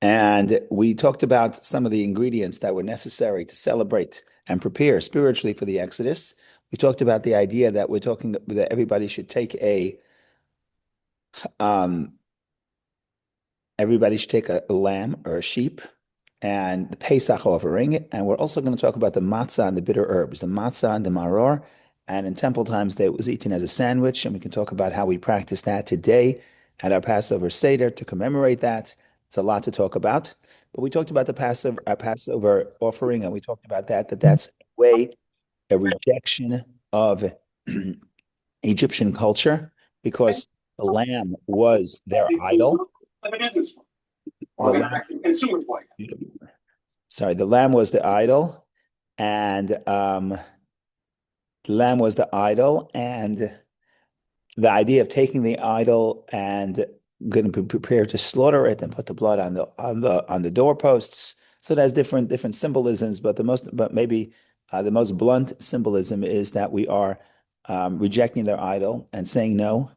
And we talked about some of the ingredients that were necessary to celebrate and prepare spiritually for the Exodus. We talked about the idea that we're talking that um, everybody should take a lamb or a sheep and the Pesach offering. And we're also going to talk about the matzah and the bitter herbs, the matzah and the maror. And in temple times, that was eaten as a sandwich. And we can talk about how we practice that today at our Passover Seder to commemorate that. It's a lot to talk about. But we talked about the Passover, our Passover offering, and we talked about that's a way, a rejection of Egyptian culture because the lamb was their idol. The lamb, sorry, the lamb was the idol, and the lamb was the idol, and the idea of taking the idol and going to be prepared to slaughter it and put the blood on the doorposts. So it has different symbolisms, but maybe the most blunt symbolism is that we are rejecting their idol and saying no.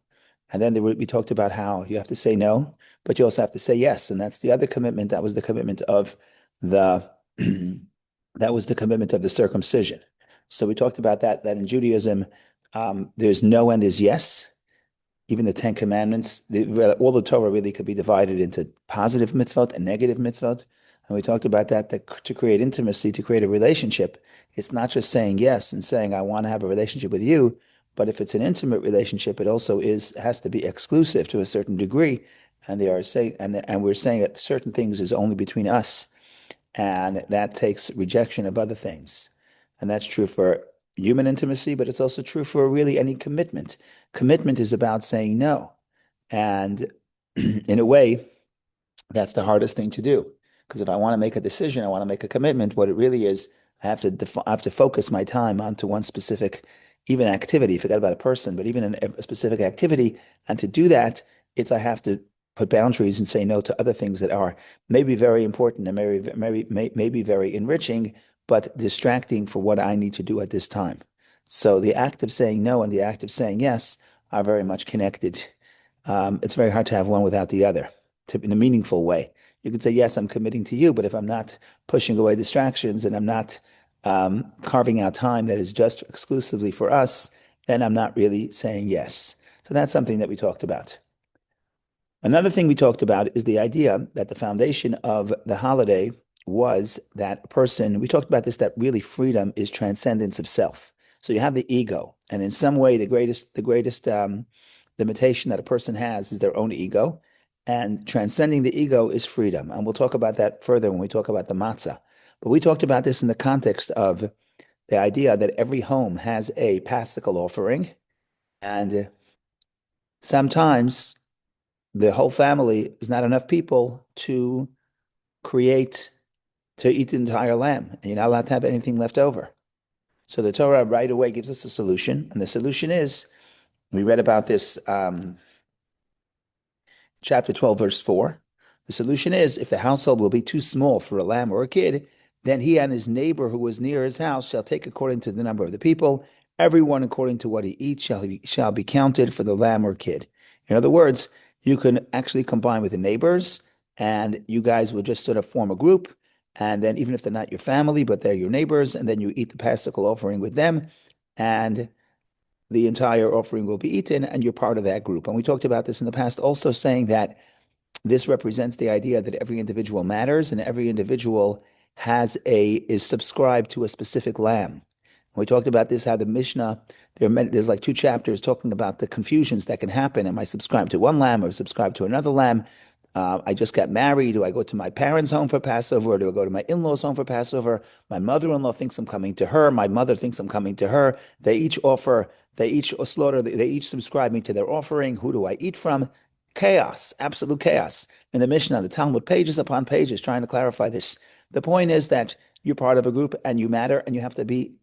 And then we talked about how you have to say no, but you also have to say yes, and that's the other commitment. That was the commitment of the that was the commitment of the circumcision. So we talked about that in Judaism, there's no and there's yes. Even the Ten Commandments, all the Torah really could be divided into positive mitzvot and negative mitzvot. And we talked about that to create intimacy, to create a relationship, it's not just saying yes and saying, I want to have a relationship with you, but if it's an intimate relationship, it also has to be exclusive to a certain degree. And they are saying, and we're saying that certain things is only between us. And that takes rejection of other things. And that's true for human intimacy, but it's also true for really any commitment. Commitment is about saying no. And in a way, that's the hardest thing to do. Because if I want to make a decision, I want to make a commitment, what it really is, I have to focus my time onto one specific, even activity, forget about a person, but even a specific activity. And to do that, I have to put boundaries and say no to other things that are maybe very important and maybe very enriching, but distracting for what I need to do at this time. So the act of saying no and the act of saying yes are very much connected. It's very hard to have one without the other in a meaningful way. You can say, yes, I'm committing to you, but if I'm not pushing away distractions and I'm not carving out time that is just exclusively for us, then I'm not really saying yes. So that's something that we talked about. Another thing we talked about is the idea that the foundation of the holiday was that we talked about this, that really freedom is transcendence of self. So you have the ego, and in some way, the greatest limitation that a person has is their own ego, and transcending the ego is freedom. And we'll talk about that further when we talk about the matzah. But we talked about this in the context of the idea that every home has a Paschal offering, and sometimes the whole family is not enough people create to eat the entire lamb, and you're not allowed to have anything left over. So the Torah right away gives us a solution, and the solution is we read about this chapter 12, verse 4. The solution is if the household will be too small for a lamb or a kid, then he and his neighbor who was near his house shall take according to the number of the people. Everyone according to what he eats shall be counted for the lamb or kid. In other words, you can actually combine with the neighbors, and you guys will just sort of form a group. And then even if they're not your family, but they're your neighbors, and then you eat the Paschal offering with them, and the entire offering will be eaten, and you're part of that group. And we talked about this in the past, also saying that this represents the idea that every individual matters and every individual is subscribed to a specific lamb. We talked about this, how the Mishnah, there's like two chapters talking about the confusions that can happen. Am I subscribed to one lamb or subscribed to another lamb? I just got married. Do I go to my parents' home for Passover or do I go to my in-laws' home for Passover? My mother-in-law thinks I'm coming to her. My mother thinks I'm coming to her. They each slaughter, they each subscribe me to their offering. Who do I eat from? Chaos, absolute chaos. In the Mishnah, the Talmud, pages upon pages trying to clarify this. The point is that you're part of a group and you matter and you have to be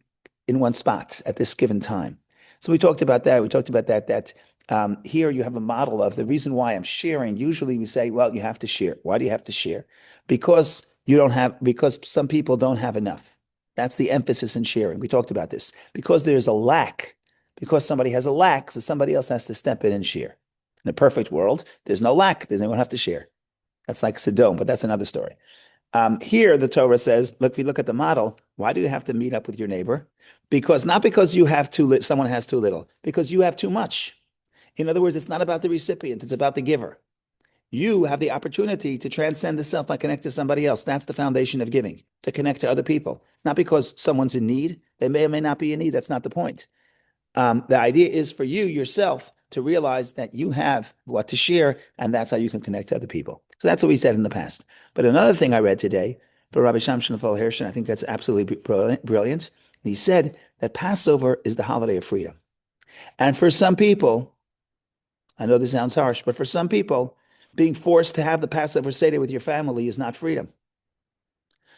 in one spot at this given time. So we talked about that. We talked about that here you have a model of the reason why I'm sharing. Usually we say, well, you have to share. Why do you have to share? Because because some people don't have enough. That's the emphasis in sharing. We talked about this. Because there's a lack, because somebody has a lack, so somebody else has to step in and share. In a perfect world, there's no lack. Does anyone have to share? That's like Sodom, but that's another story. Here, the Torah says, look, if you look at the model, why do you have to meet up with your neighbor? Because not because you have too little, someone has too little, because you have too much. In other words, it's not about the recipient, it's about the giver. You have the opportunity to transcend the self and connect to somebody else. That's the foundation of giving, to connect to other people. Not because someone's in need. They may or may not be in need. That's not the point. The idea is for you yourself to realize that you have what to share, and that's how you can connect to other people. So that's what we said in the past. But another thing I read today for Rabbi Shamshon Hirsch, I think that's absolutely brilliant. He said that Passover is the holiday of freedom. And for some people, I know this sounds harsh, but for some people, being forced to have the Passover Seder with your family is not freedom.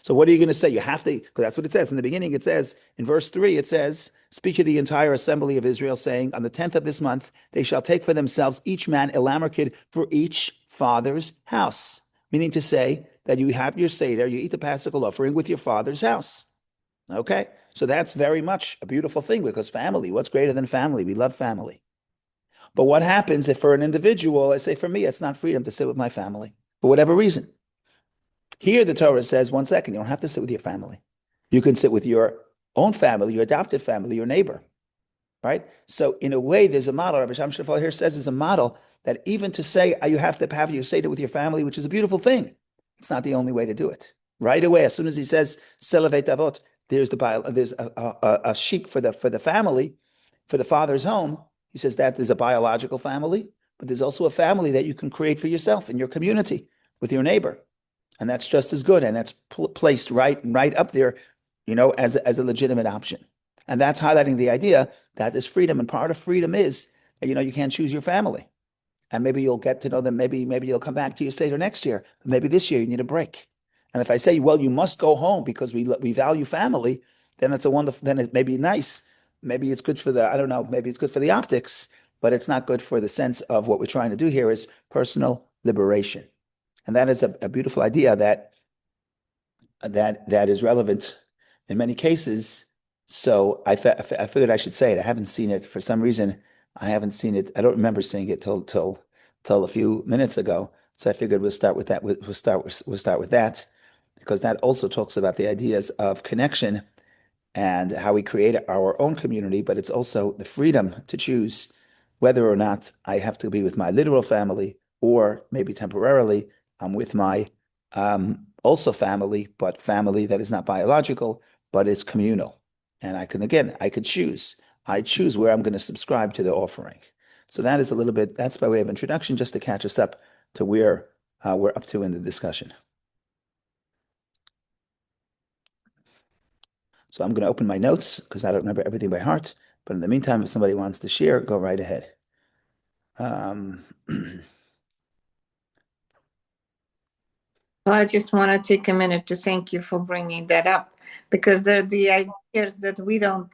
So what are you going to say? You have to, because that's what it says. In the beginning, it says, in verse 3, it says, speak to the entire assembly of Israel, saying, on the 10th of this month, they shall take for themselves each man a lamb or kid for each father's house. Meaning to say that you have your Seder, you eat the Paschal offering with your father's house. Okay? So that's very much a beautiful thing because family, what's greater than family? We love family. But what happens if for an individual, I say for me, it's not freedom to sit with my family for whatever reason? Here, the Torah says, one second, you don't have to sit with your family. You can sit with your own family, your adopted family, your neighbor, right? So, in a way, there's a model. Rabbi Sham Shafal here says there's a model that even to say you have to have your Seder with your family, which is a beautiful thing, it's not the only way to do it. Right away, as soon as he says Selavet Avot, there's a sheep for the family, for the father's home. He says that there's a biological family, but there's also a family that you can create for yourself in your community with your neighbor, and that's just as good, and that's placed right up there, as a legitimate option. And that's highlighting the idea that there's freedom, and part of freedom is you can't choose your family, and maybe you'll get to know them. Maybe you'll come back to your Seder next year. Maybe this year you need a break. And if I say, well, you must go home because we value family, then it's a wonderful. Then it may be nice. Maybe it's good for the I don't know. Maybe it's good for the optics, but it's not good for the sense of what we're trying to do here is personal liberation. And that is a beautiful idea that is relevant in many cases. So I figured I should say it. I haven't seen it for some reason. I haven't seen it. I don't remember seeing it till a few minutes ago. So I figured we'll start with that. We'll start with that because that also talks about the ideas of connection and how we create our own community, but it's also the freedom to choose whether or not I have to be with my literal family or maybe temporarily I'm with my also family, but family that is not biological, but is communal. And I could choose. I choose where I'm going to subscribe to the offering. So that is a little bit, that's by way of introduction, just to catch us up to where we're up to in the discussion. So I'm going to open my notes because I don't remember everything by heart. But in the meantime, if somebody wants to share, go right ahead. Um, Well, I just want to take a minute to thank you for bringing that up because the ideas that we don't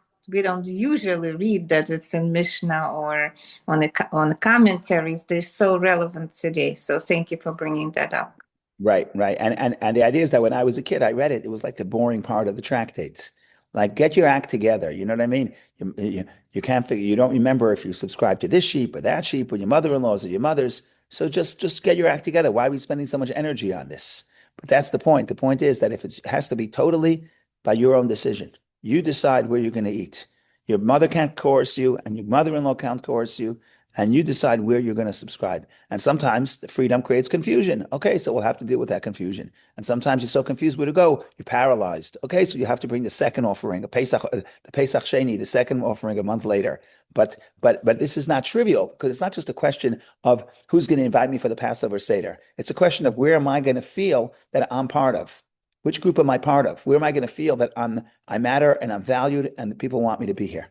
usually read that it's in Mishnah or on the commentaries, they're so relevant today. So thank you for bringing that up. Right, right. And the idea is that when I was a kid, I read it. It was like the boring part of the tractates. Like, get your act together. You know what I mean? You can't figure, you don't remember if you subscribe to this sheep or that sheep or your mother-in-law's or your mother's. So just get your act together. Why are we spending so much energy on this? But that's the point. The point is that if it has to be totally by your own decision, you decide where you're going to eat. Your mother can't coerce you, and your mother-in-law can't coerce you, and you decide where you're going to subscribe. And sometimes the freedom creates confusion. Okay, so we'll have to deal with that confusion. And sometimes you're so confused where to go, you're paralyzed. Okay, so you have to bring the second offering, the Pesach Sheni, the second offering a month later. But this is not trivial because it's not just a question of who's going to invite me for the Passover Seder. It's a question of where am I going to feel that I'm part of? Which group am I part of? Where am I going to feel that I matter and I'm valued and the people want me to be here?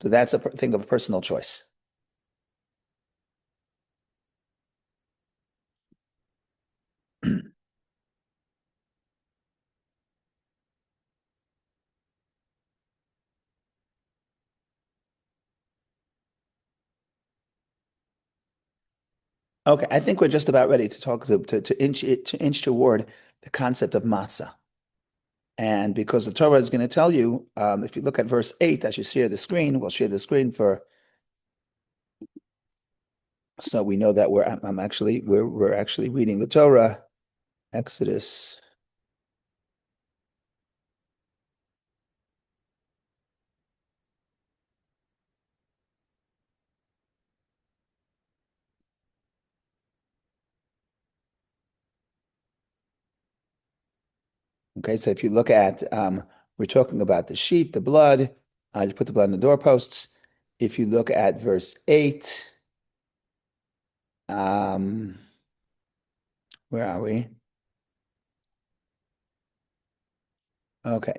So that's a thing of a personal choice. Okay, I think we're just about ready to talk to inch toward the concept of matzah. And because the Torah is going to tell you, if you look at verse 8, I should share the screen. We'll share the screen for So we know that we're actually reading the Torah, Exodus. Okay, so if you look at, we're talking about the sheep, the blood. You put the blood on the doorposts. If you look at verse 8, um, where are we? Okay,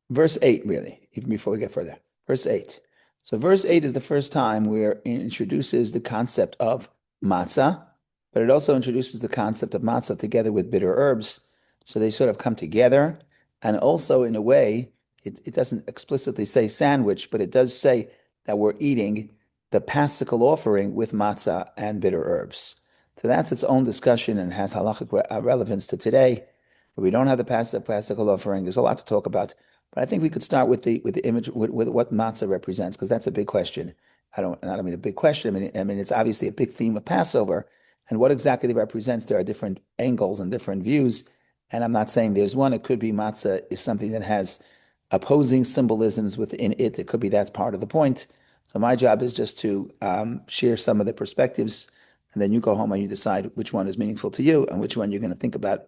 verse 8, really, even before we get further. Verse 8. So, verse 8 is the first time where it introduces the concept of matzah, but it also introduces the concept of matzah together with bitter herbs. So, they sort of come together. And also, in a way, it doesn't explicitly say sandwich, but it does say that we're eating the Paschal offering with matzah and bitter herbs. So, that's its own discussion and has halachic relevance to today. But we don't have the Paschal offering. There's a lot to talk about. But I think we could start with the image with what matzah represents, because that's a big question. I don't mean a big question. I mean it's obviously a big theme of Passover, and what exactly it represents. There are different angles and different views, and I'm not saying there's one. It could be matzah is something that has opposing symbolisms within it. It could be that's part of the point. So my job is just to share some of the perspectives, and then you go home and you decide which one is meaningful to you and which one you're going to think about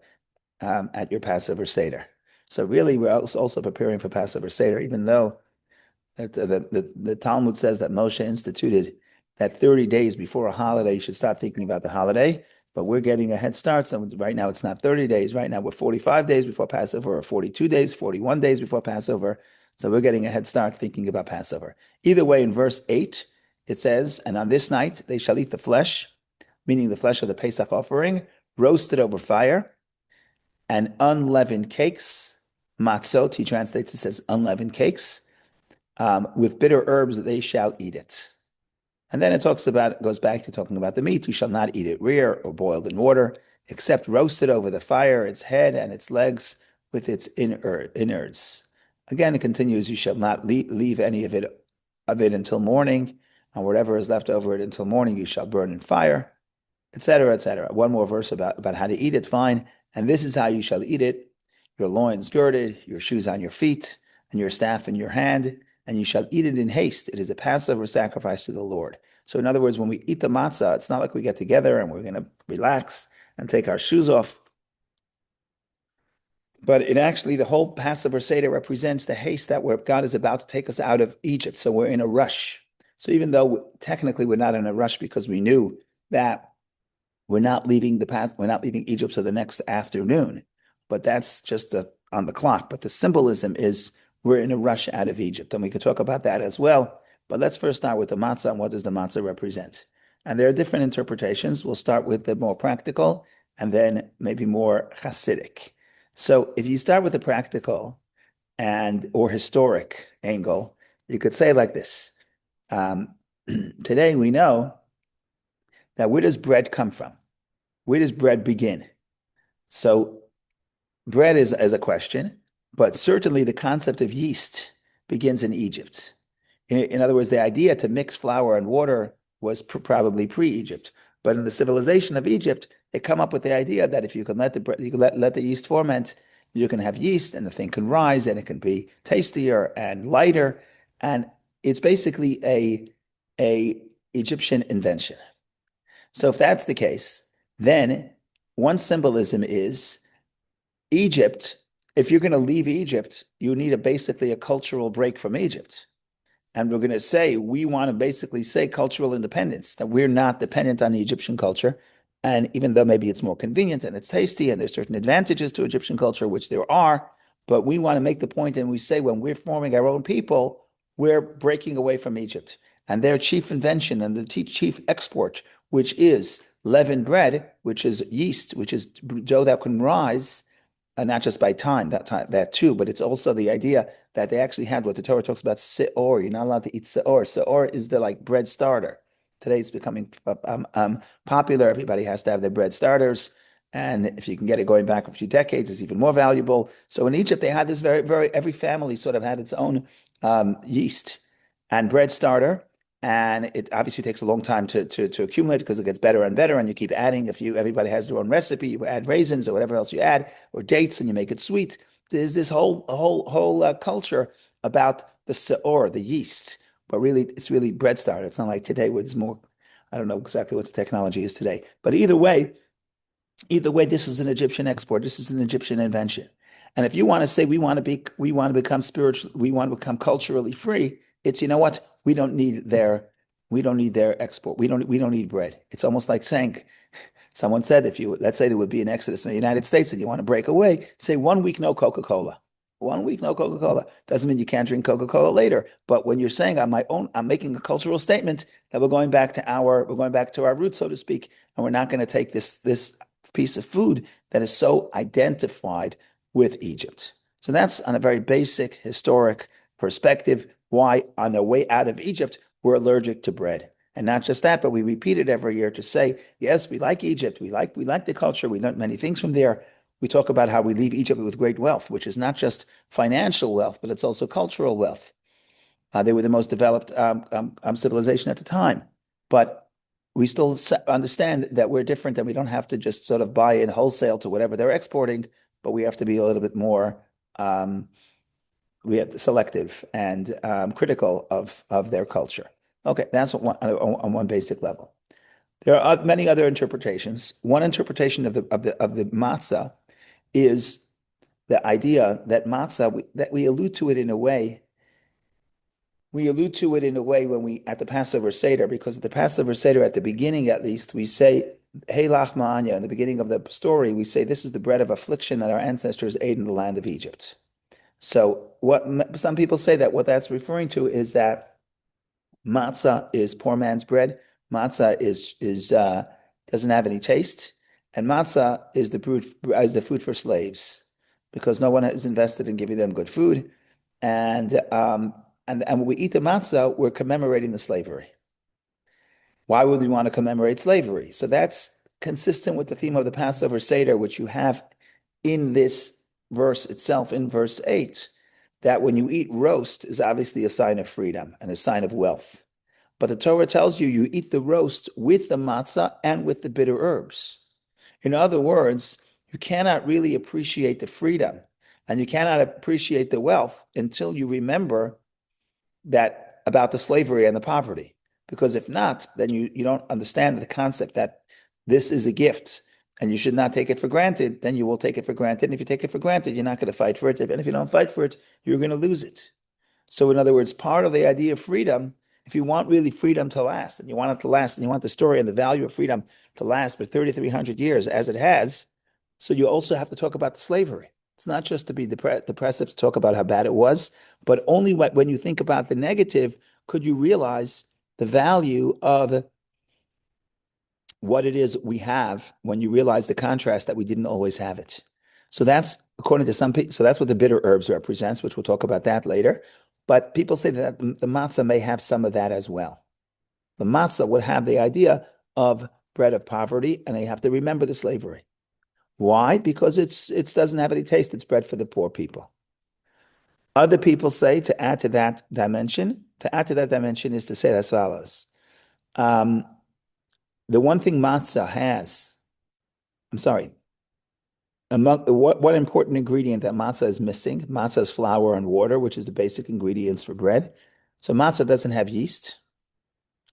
at your Passover Seder. So really, we're also preparing for Passover Seder, even though the Talmud says that Moshe instituted that 30 days before a holiday, you should start thinking about the holiday. But we're getting a head start. So right now, it's not 30 days. Right now, we're 45 days before Passover, or 42 days, 41 days before Passover. So we're getting a head start thinking about Passover. Either way, in verse 8, it says, and on this night, they shall eat the flesh, meaning the flesh of the Pesach offering, roasted over fire and unleavened cakes. Matzot, he translates it, says unleavened cakes. With bitter herbs, they shall eat it. And then goes back to talking about the meat. You shall not eat it rare or boiled in water, except roasted over the fire, its head and its legs with its innards. Again, it continues, you shall not leave any of it until morning, and whatever is left over it until morning, you shall burn in fire, etc., etc. One more verse about how to eat it, fine. And this is how you shall eat it: your loins girded, your shoes on your feet, and your staff in your hand, and you shall eat it in haste. It is a Passover sacrifice to the Lord. So, in other words, when we eat the matzah, it's not like we get together and we're going to relax and take our shoes off. But it actually, the whole Passover Seder represents the haste that God is about to take us out of Egypt. So we're in a rush. So even though technically we're not in a rush because we knew that we're not leaving Egypt till the next afternoon, but that's just on the clock. But the symbolism is we're in a rush out of Egypt, and we could talk about that as well. But let's first start with the matzah and what does the matzah represent? And there are different interpretations. We'll start with the more practical and then maybe more Hasidic. So if you start with the practical and or historic angle, you could say like this. Um, Today we know that where does bread come from? Where does bread begin? So bread is a question, but certainly the concept of yeast begins in Egypt. In other words, the idea to mix flour and water was probably pre-Egypt. But in the civilization of Egypt, they come up with the idea that if you can let the yeast ferment, you can have yeast and the thing can rise and it can be tastier and lighter. And it's basically a Egyptian invention. So if that's the case, then one symbolism is Egypt. If you're going to leave Egypt, you need basically a cultural break from Egypt. And we're going to say, we want to basically say cultural independence, that we're not dependent on the Egyptian culture. And even though maybe it's more convenient and it's tasty and there's certain advantages to Egyptian culture, which there are, but we want to make the point and we say when we're forming our own people, we're breaking away from Egypt. And their chief invention and the chief export, which is leavened bread, which is yeast, which is dough that can rise, not just by time that too, but it's also the idea that they actually had what the Torah talks about seor. You're not allowed to eat seor. Seor is the like bread starter. Today it's becoming popular. Everybody has to have their bread starters, and if you can get it going back a few decades, it's even more valuable. So in Egypt, they had this very every family sort of had its own yeast and bread starter, And it obviously takes a long time to accumulate because it gets better and better, and you keep adding. If you everybody has their own recipe, you add raisins or whatever else you add, or dates, and you make it sweet. There's this whole culture about the seor, the yeast, but really it's really bread starter. It's not like today where it's more. I don't know exactly what the technology is today, but either way, this is an Egyptian export. This is an Egyptian invention. And if you want to say we want to become spiritual, we want to become culturally free, it's, you know what? We don't need their export. We don't need bread. It's almost like saying, someone said, if you, let's say there would be an exodus in the United States and you want to break away, say 1 week no Coca-Cola. 1 week no Coca-Cola. Doesn't mean you can't drink Coca-Cola later. But when you're saying on my own, I'm making a cultural statement that we're going back to our roots, so to speak, and we're not going to take this piece of food that is so identified with Egypt. So that's on a very basic historic perspective why on the way out of Egypt we're allergic to bread. And not just that, but we repeat it every year to say, yes, we like Egypt. We like the culture. We learned many things from there. We talk about how we leave Egypt with great wealth, which is not just financial wealth, but it's also cultural wealth. They were the most developed civilization at the time. But we still understand that we're different and we don't have to just sort of buy in wholesale to whatever they're exporting, but we have to be a little bit more um, we have selective and critical of their culture. Okay, that's on one basic level. There are many other interpretations. One interpretation of the matzah is the idea that matzah that we allude to it in a way. We allude to it in a way when we at the Passover Seder, because at the Passover Seder, at the beginning at least, we say Hey Lach Ma'anya. In the beginning of the story, we say this is the bread of affliction that our ancestors ate in the land of Egypt. So what some people say that what that's referring to is that matzah is poor man's bread. Matzah is doesn't have any taste, and matzah is the food for slaves, because no one is invested in giving them good food, and when we eat the matzah, we're commemorating the slavery. Why would we want to commemorate slavery? So that's consistent with the theme of the Passover Seder, which you have in this verse itself, in verse 8, that when you eat roast is obviously a sign of freedom and a sign of wealth. But the Torah tells you you eat the roast with the matzah and with the bitter herbs. In other words, you cannot really appreciate the freedom and you cannot appreciate the wealth until you remember that about the slavery and the poverty. Because if not, then you don't understand the concept that this is a gift and you should not take it for granted, then you will take it for granted. And if you take it for granted, you're not going to fight for it. And if you don't fight for it, you're going to lose it. So in other words, part of the idea of freedom, if you want really freedom to last, and you want it to last, and you want the story and the value of freedom to last for 3,300 years as it has, so you also have to talk about the slavery. It's not just to be depressive to talk about how bad it was, but only when you think about the negative, could you realize the value of what it is we have when you realize the contrast that we didn't always have it. So that's according to some people. So that's what the bitter herbs represents, which we'll talk about that later. But people say that the matzah may have some of that as well. The matzah would have the idea of bread of poverty, and they have to remember the slavery. Why? Because it doesn't have any taste. It's bread for the poor people. Other people say to add to that dimension, is to say as follows. The one thing matzah has, I'm sorry, among what important ingredient that matzah is missing? Matzah is flour and water, which is the basic ingredients for bread. So matzah doesn't have yeast,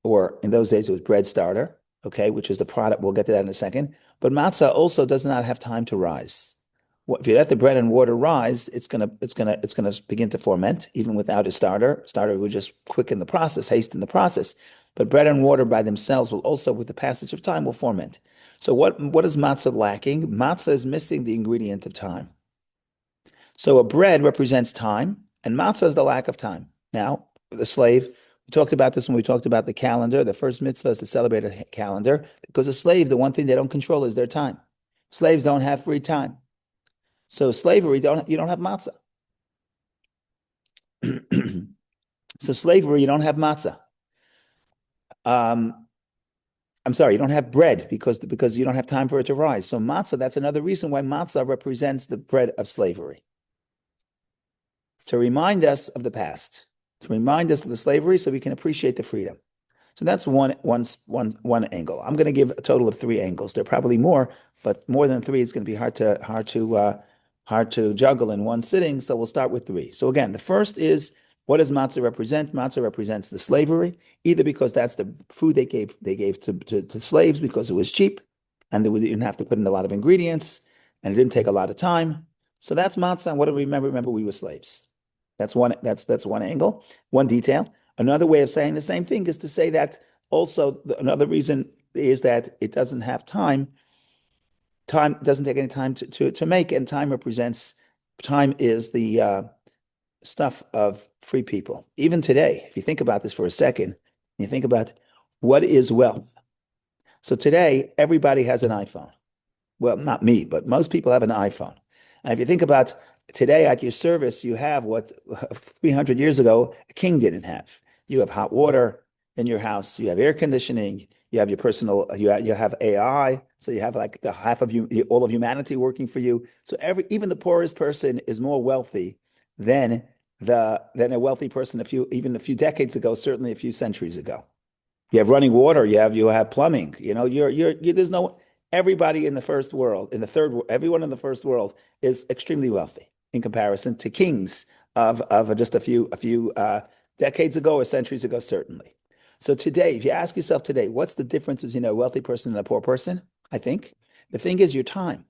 or in those days it was bread starter, okay, which is the product. We'll get to that in a second. But matzah also does not have time to rise. If you let the bread and water rise, it's gonna begin to ferment even without a starter. Starter will just quicken the process, hasten the process. But bread and water by themselves will also, with the passage of time, will ferment. So what is matzah lacking? Matzah is missing the ingredient of time. So a bread represents time, and matzah is the lack of time. Now, the slave, we talked about this when we talked about the calendar. The first mitzvah is to celebrate a calendar, because a slave, the one thing they don't control is their time. Slaves don't have free time. So slavery, you don't have matzah. So slavery, you don't have matzah. I'm sorry, you don't have bread because you don't have time for it to rise. So matzah, that's another reason why matzah represents the bread of slavery. To remind us of the past, to remind us of the slavery so we can appreciate the freedom. So that's one angle. I'm going to give a total of three angles. There are probably more, but more than three is going to be hard to juggle in one sitting. So we'll start with three. So again, the first is, what does matzah represent? Matzah represents the slavery, either because that's the food they gave to slaves because it was cheap, and they didn't have to put in a lot of ingredients, and it didn't take a lot of time. So that's matzah. And what do we remember? Remember, we were slaves. That's one angle, one detail. Another way of saying the same thing is to say that also another reason is that it doesn't have time. Time doesn't take any time to make, and time is the stuff of free people. Even today, if you think about this for a second, you think about what is wealth. So today, everybody has an iPhone. Well, not me, but most people have an iPhone. And if you think about today at your service, you have what 300 years ago a king didn't have. You have hot water in your house, you have air conditioning, you have your personal, you have AI, so you have like the half of you, all of humanity working for you. So even the poorest person is more wealthy than than a wealthy person even a few decades ago, certainly a few centuries ago. You have running water. You have plumbing. There's no everybody in the first world, in the third world, everyone in the first world is extremely wealthy in comparison to kings of just a few decades ago or centuries ago, certainly. So today, if you ask yourself today, what's the difference between a wealthy person and a poor person? I think the thing is your time.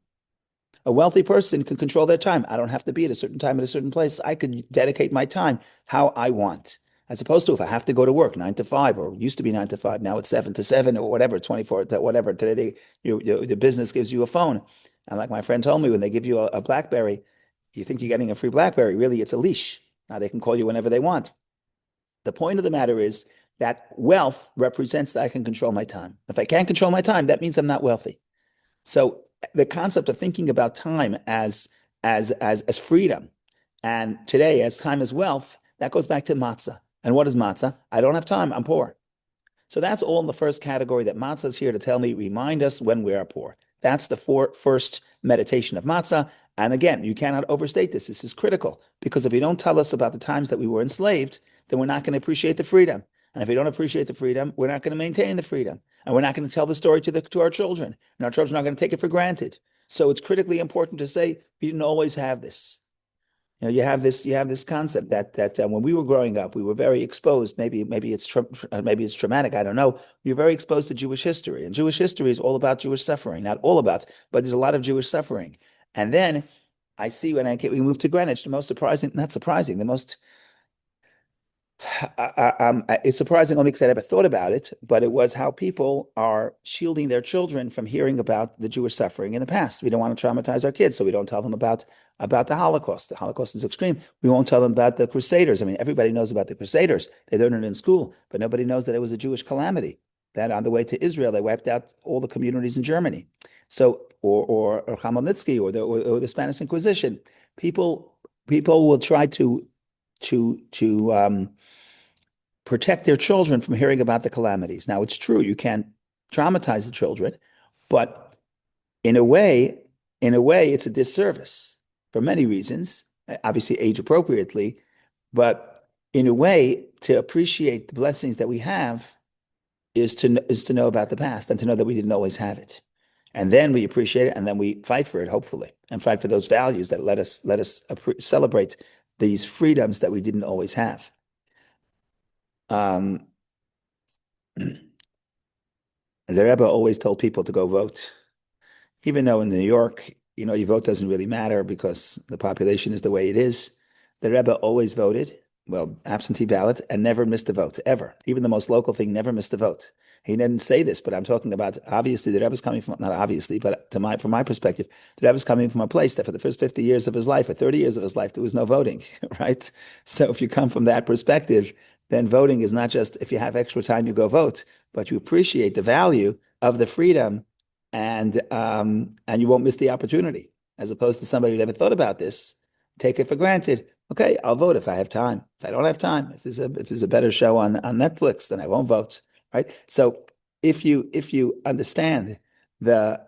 A wealthy person can control their time. I don't have to be at a certain time at a certain place. I could dedicate my time how I want. As opposed to if I have to go to work 9 to 5, or it used to be 9 to 5, now it's 7 to 7 or whatever, 24, whatever. Today the business gives you a phone. And like my friend told me, when they give you a BlackBerry, you think you're getting a free BlackBerry. Really, it's a leash. Now they can call you whenever they want. The point of the matter is that wealth represents that I can control my time. If I can't control my time, that means I'm not wealthy. So the concept of thinking about time as freedom, and today as time as wealth, that goes back to matzah. And what is matzah? I don't have time. I'm poor. So that's all in the first category, that matzah is here to remind us when we are poor. That's the first meditation of matzah. And again, you cannot overstate this. This is critical, because if you don't tell us about the times that we were enslaved, then we're not going to appreciate the freedom. And if we don't appreciate the freedom, we're not going to maintain the freedom. And we're not going to tell the story to our children. And our children are not going to take it for granted. So it's critically important to say we didn't always have this. You have this concept that when we were growing up, we were very exposed. Maybe it's traumatic. I don't know. We were very exposed to Jewish history, and Jewish history is all about Jewish suffering. Not all about, but there's a lot of Jewish suffering. And then I see we moved to Greenwich. The most surprising, not surprising, the most it's surprising only because I never thought about it, but it was how people are shielding their children from hearing about the Jewish suffering in the past. We don't want to traumatize our kids, so we don't tell them about the Holocaust. The Holocaust is extreme. We won't tell them about the Crusaders. I mean, everybody knows about the Crusaders. They learn it in school, but nobody knows that it was a Jewish calamity. That on the way to Israel, they wiped out all the communities in Germany. So, or Khmelnytsky, or the Spanish Inquisition. People will try to protect their children from hearing about the calamities. Now, it's true, you can't traumatize the children, but in a way, it's a disservice for many reasons, obviously age appropriately, but in a way, to appreciate the blessings that we have is to know about the past and to know that we didn't always have it. And then we appreciate it, and then we fight for it, hopefully, and fight for those values that let us celebrate these freedoms that we didn't always have. Um, the Rebbe always told people to go vote, even though in New York, your vote doesn't really matter because the population is the way it is. The Rebbe always voted, well, absentee ballot, and never missed a vote, ever. Even the most local thing, never missed a vote. He didn't say this, but I'm talking about, obviously the Rebbe's coming from, not obviously, but from my perspective, the Rebbe's coming from a place that for the first 50 years of his life, or 30 years of his life, there was no voting, right? So if you come from that perspective, then voting is not just if you have extra time, you go vote, but you appreciate the value of the freedom, and you won't miss the opportunity, as opposed to somebody who never thought about this, take it for granted. Okay, I'll vote if I have time. If I don't have time, if there's a better show on Netflix, then I won't vote. Right. So if you understand the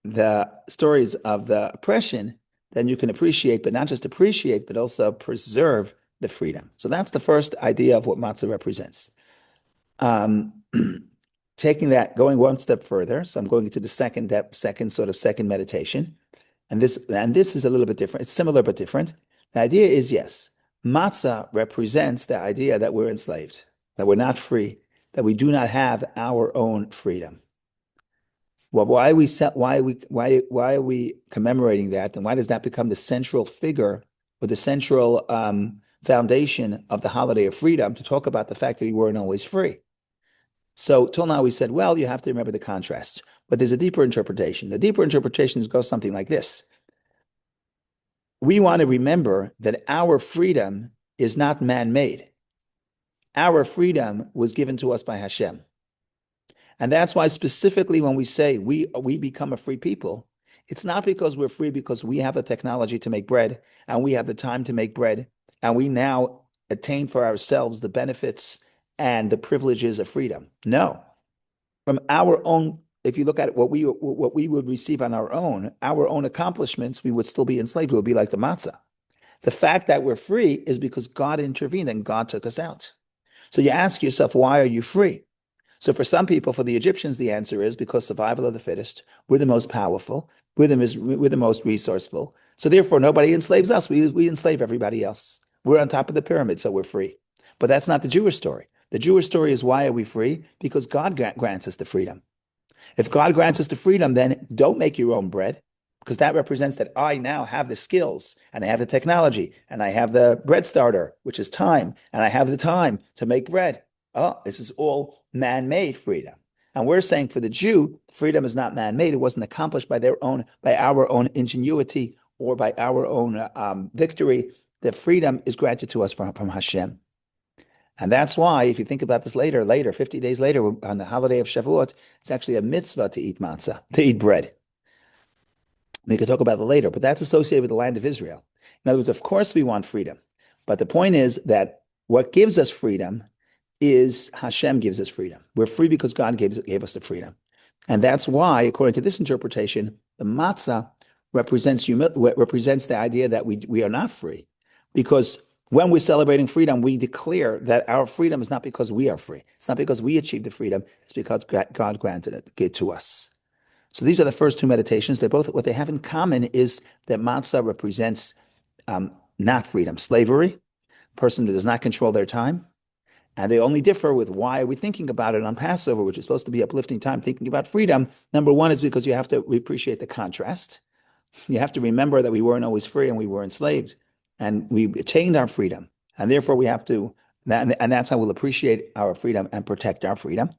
the stories of the oppression, then you can appreciate, but not just appreciate, but also preserve the freedom. So that's the first idea of what matzah represents. Um, taking that, going one step further. So I'm going into the second meditation. And this is a little bit different. It's similar but different. The idea is yes, matzah represents the idea that we're enslaved, that we're not free, that we do not have our own freedom. Well, why are we commemorating that, and why does that become the central figure or the central foundation of the holiday of freedom to talk about the fact that we weren't always free? So till now we said, well, you have to remember the contrasts, but there's a deeper interpretation. The deeper interpretation goes something like this. We want to remember that our freedom is not man-made. Our freedom was given to us by Hashem. And that's why specifically when we say we become a free people, it's not because we're free because we have the technology to make bread and we have the time to make bread and we now attain for ourselves the benefits and the privileges of freedom. No. From our own, if you look at what we would receive on our own accomplishments, we would still be enslaved. We would be like the matzah. The fact that we're free is because God intervened and God took us out. So you ask yourself, why are you free? So for some people, for the Egyptians, the answer is because survival of the fittest. We're the most powerful. We're the most resourceful. So therefore, nobody enslaves us. We enslave everybody else. We're on top of the pyramid, so we're free. But that's not the Jewish story. The Jewish story is why are we free? Because God grants us the freedom. If God grants us the freedom, then don't make your own bread, because that represents that I now have the skills and I have the technology and I have the bread starter, which is time, and I have the time to make bread. Oh, this is all man-made freedom. And we're saying for the Jew, freedom is not man-made. It wasn't accomplished by our own ingenuity or by our own victory. The freedom is granted to us from Hashem. And that's why, if you think about this later, 50 days later, on the holiday of Shavuot, it's actually a mitzvah to eat matzah, to eat bread. We could talk about it later, but that's associated with the land of Israel. In other words, of course, we want freedom. But the point is that what gives us freedom is Hashem gives us freedom. We're free because God gave us the freedom. And that's why, according to this interpretation, the matzah represents the idea that we are not free. Because when we're celebrating freedom, we declare that our freedom is not because we are free. It's not because we achieved the freedom. It's because God granted it to us. So these are the first two meditations. They both, what they have in common is that matzah represents not freedom, slavery, person who does not control their time. And they only differ with why are we thinking about it on Passover, which is supposed to be uplifting time, thinking about freedom. Number one is because you have to appreciate the contrast. You have to remember that we weren't always free and we were enslaved, and we attained our freedom. And therefore we have to, and that's how we'll appreciate our freedom and protect our freedom.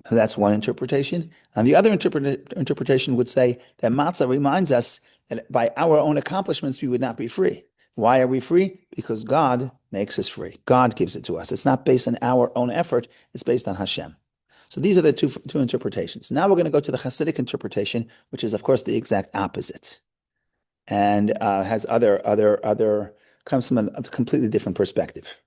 So that's one interpretation. And the other interpretation would say that matzah reminds us that by our own accomplishments, we would not be free. Why are we free? Because God makes us free. God gives it to us. It's not based on our own effort. It's based on Hashem. So these are the two interpretations. Now we're going to go to the Hasidic interpretation, which is, of course, the exact opposite, and has comes from a completely different perspective.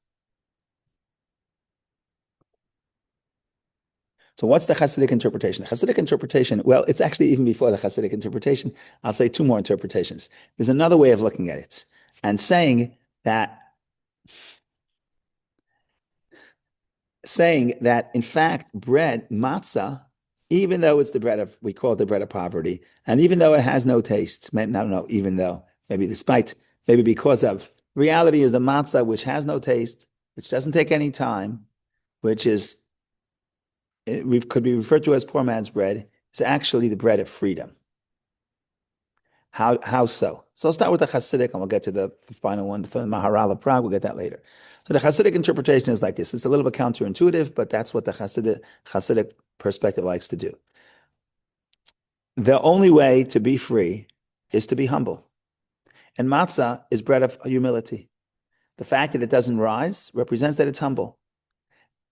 So what's the Hasidic interpretation? The Hasidic interpretation, well, it's actually even before the Hasidic interpretation. I'll say two more interpretations. There's another way of looking at it and saying that in fact, bread, matzah, even though it's we call it the bread of poverty, and even though it has no taste, I don't know, even though, maybe because of, reality is the matzah, which has no taste, which doesn't take any time, which is, could be referred to as poor man's bread, is actually the bread of freedom. How so? So I'll start with the Hasidic, and we'll get to the final one, the Maharal of Prague. We'll get that later. So the Hasidic interpretation is like this. It's a little bit counterintuitive, but that's what the Hasidic perspective likes to do. The only way to be free is to be humble. And matzah is bread of humility. The fact that it doesn't rise represents that it's humble.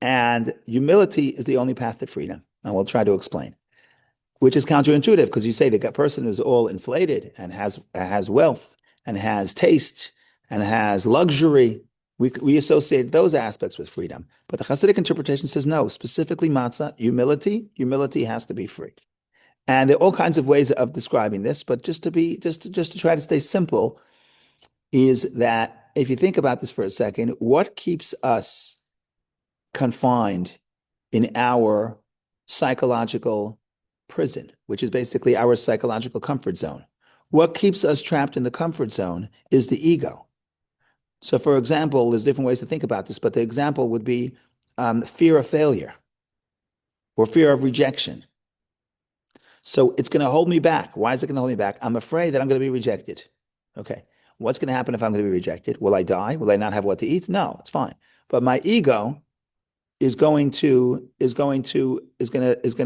And humility is the only path to freedom. And we'll try to explain. Which is counterintuitive, because you say the person who's all inflated and has wealth and has taste and has luxury, we associate those aspects with freedom. But the Hasidic interpretation says no, specifically matzah, humility has to be free. And there are all kinds of ways of describing this, but just to try to stay simple, is that if you think about this for a second, what keeps us confined in our psychological prison, which is basically our psychological comfort zone. What keeps us trapped in the comfort zone is the ego. So, for example, there's different ways to think about this, but the example would be fear of failure or fear of rejection. So it's going to hold me back. Why is it going to hold me back? I'm afraid that I'm going to be rejected. Okay. What's going to happen if I'm going to be rejected? Will I die? Will I not have what to eat? No, it's fine. But my ego is going to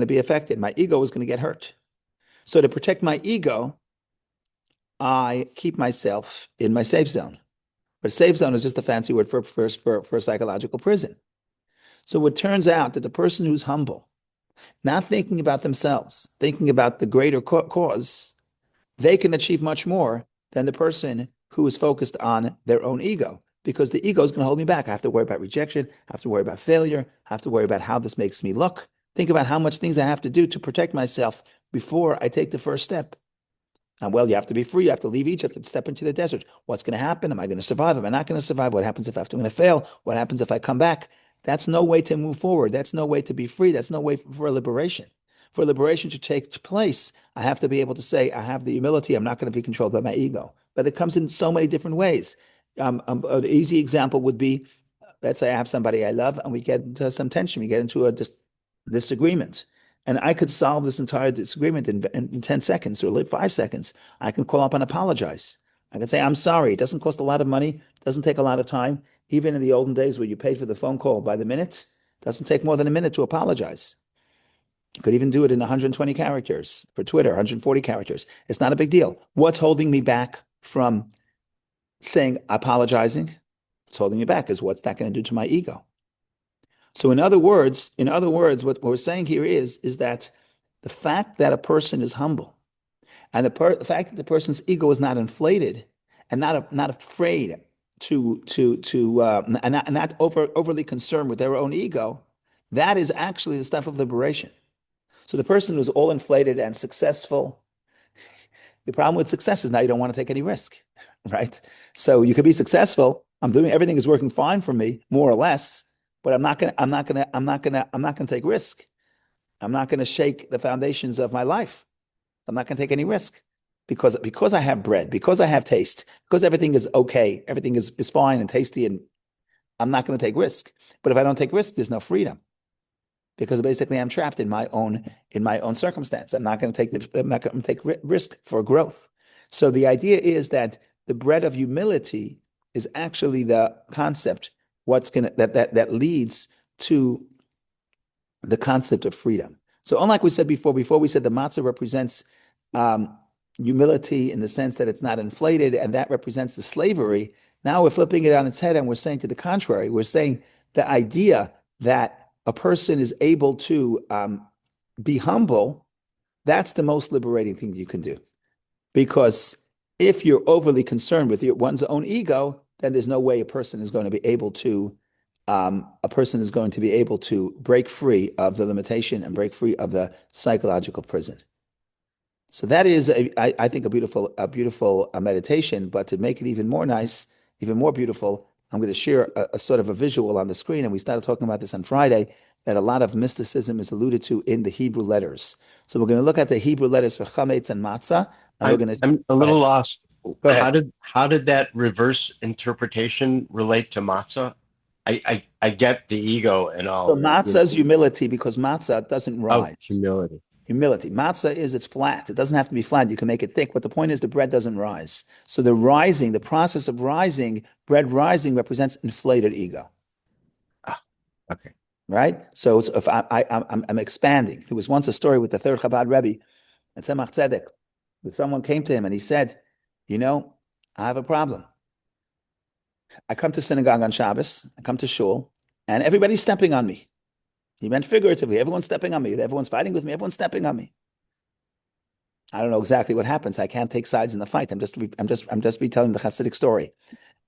be affected. My ego is going to get hurt. So to protect my ego, I keep myself in my safe zone. But safe zone is just a fancy word for a psychological prison. So it turns out that the person who's humble, not thinking about themselves, thinking about the greater cause, they can achieve much more than the person who is focused on their own ego, because the ego is going to hold me back. I have to worry about rejection. I have to worry about failure. I have to worry about how this makes me look. Think about how much things I have to do to protect myself before I take the first step. And well, you have to be free. You have to leave Egypt and step into the desert. What's going to happen? Am I going to survive? Am I not going to survive? What happens if I'm going to fail? What happens if I come back? That's no way to move forward. That's no way to be free. That's no way for liberation. For liberation to take place, I have to be able to say, I have the humility. I'm not going to be controlled by my ego. But it comes in so many different ways. An easy example would be, let's say I have somebody I love and we get into some tension. We get into a disagreement. And I could solve this entire disagreement in 10 seconds or 5 seconds. I can call up and apologize. I can say, I'm sorry. It doesn't cost a lot of money. It doesn't take a lot of time. Even in the olden days where you paid for the phone call by the minute, it doesn't take more than a minute to apologize. You could even do it in 120 characters for Twitter, 140 characters. It's not a big deal. What's holding me back from saying apologizing? What's holding me back is what's that going to do to my ego? So what we're saying here is that the fact that a person is humble and the fact that the person's ego is not inflated and not afraid and not overly concerned with their own ego, that is actually the stuff of liberation. So the person who's all inflated and successful, the problem with success is now you don't want to take any risk, right? So you could be successful. Everything is working fine for me, more or less, but I'm not gonna take risk. I'm not gonna shake the foundations of my life. I'm not gonna take any risk because I have bread, because I have taste, because everything is okay, everything is fine and tasty, and I'm not gonna take risk. But if I don't take risk, there's no freedom because basically I'm trapped in my own circumstance. I'm not going to take risk for growth. So the idea is that the bread of humility is actually the concept that leads to the concept of freedom. So unlike we said before we said the matzah represents humility in the sense that it's not inflated and that represents the slavery. Now we're flipping it on its head and we're saying to the contrary. We're saying the idea that a person is able to be humble, that's the most liberating thing you can do. Because if you're overly concerned with one's own ego, then there's no way a person is going to be able to break free of the limitation and break free of the psychological prison. So that is, I think, a beautiful meditation. But to make it even more nice, even more beautiful, I'm going to share a sort of a visual on the screen. And we started talking about this on Friday, that a lot of mysticism is alluded to in the Hebrew letters. So we're going to look at the Hebrew letters for chametz and matzah, and we're going to I'm a go little ahead. lost. Go ahead. How did that reverse interpretation relate to matzah? I get the ego and So all, matzah is humility because matzah doesn't of rise. humility. Humility. Matzah it's flat. It doesn't have to be flat. You can make it thick, but the point is the bread doesn't rise. So the process of rising, bread rising represents inflated ego, Ah, okay. right? So if I'm expanding. There was once a story with the third Chabad Rebbe at Tzemach Tzedek, where someone came to him and he said, you know, I have a problem. I come to synagogue on Shabbos, I come to shul, and everybody's stepping on me. He meant figuratively. Everyone's stepping on me. Everyone's fighting with me. Everyone's stepping on me. I don't know exactly what happens. I can't take sides in the fight. I'm just retelling the Hasidic story.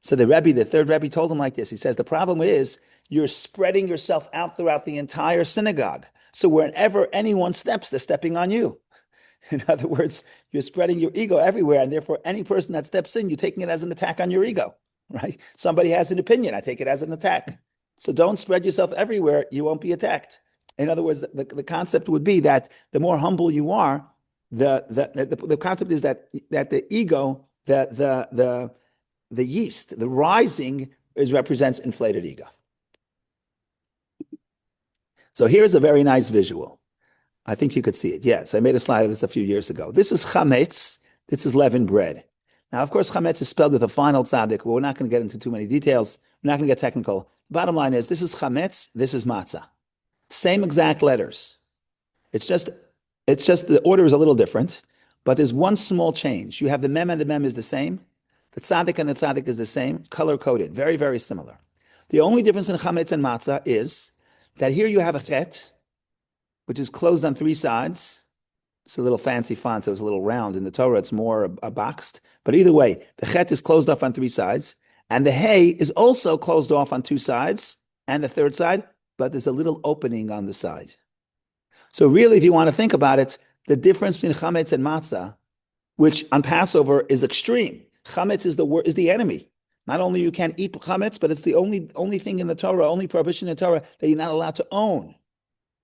So the third Rebbe, told him like this. He says the problem is you're spreading yourself out throughout the entire synagogue. So wherever anyone steps, they're stepping on you. In other words, you're spreading your ego everywhere, and therefore any person that steps in, you're taking it as an attack on your ego, right? Somebody has an opinion, I take it as an attack. So don't spread yourself everywhere. You won't be attacked. In other words, the concept would be that the more humble you are, the concept is that the ego, the yeast, the rising represents inflated ego. So here's a very nice visual. I think you could see it. Yes, I made a slide of this a few years ago. This is chametz. This is leavened bread. Now, of course, chametz is spelled with a final tzaddik, but we're not going to get into too many details. We're not going to get technical. Bottom line is, this is chametz. This is matzah. Same exact letters. It's just the order is a little different, but there's one small change. You have the mem and the mem is the same. The tzaddik and the tzaddik is the same. Color coded, very, very similar. The only difference in chametz and matzah is that here you have a chet, which is closed on three sides. It's a little fancy font, so it's a little round. In the Torah, it's more boxed. But either way, the chet is closed off on three sides, and the hay is also closed off on two sides, and the third side, but there's a little opening on the side. So really, if you want to think about it, the difference between chametz and matzah, which on Passover is extreme. Chametz is the enemy. Not only you can't eat chametz, but it's the only thing in the Torah, only prohibition in the Torah that you're not allowed to own.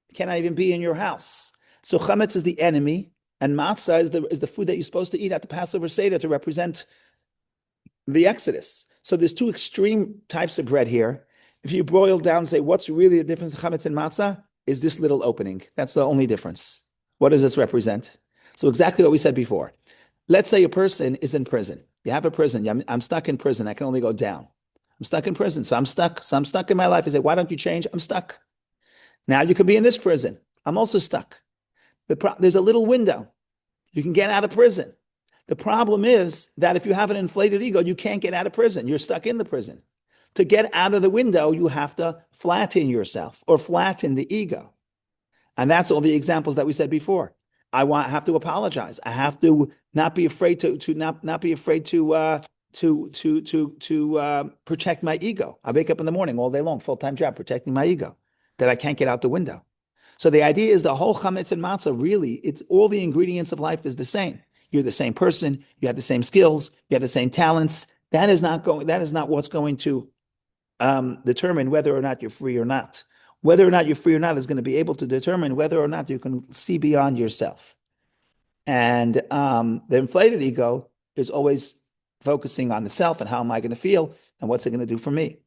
It cannot even be in your house. So chametz is the enemy, and matzah is the food that you're supposed to eat at the Passover Seder to represent the Exodus. So there's two extreme types of bread here. If you boil down and say, what's really the difference in chametz and matzah? Is this little opening. That's the only difference. What does this represent? So exactly what we said before. Let's say a person is in prison. You have a prison. I'm stuck in prison. I can only go down. I'm stuck in prison. So I'm stuck. So I'm stuck in my life. You say, why don't you change? I'm stuck. Now you could be in this prison. I'm also stuck. There's a little window. You can get out of prison. The problem is that if you have an inflated ego, you can't get out of prison. You're stuck in the prison. To get out of the window, you have to flatten yourself or flatten the ego. And that's all the examples that we said before. I have to apologize. I have to not be afraid to protect my ego. I wake up in the morning all day long, full-time job, protecting my ego, that I can't get out the window. So the idea is the whole chametz and matzah, really, it's all the ingredients of life is the same. You're the same person. You have the same skills. You have the same talents. That is not what's going to determine whether or not you're free or not. Whether or not you're free or not is going to be able to determine whether or not you can see beyond yourself. And the inflated ego is always focusing on the self and how am I going to feel and what's it going to do for me.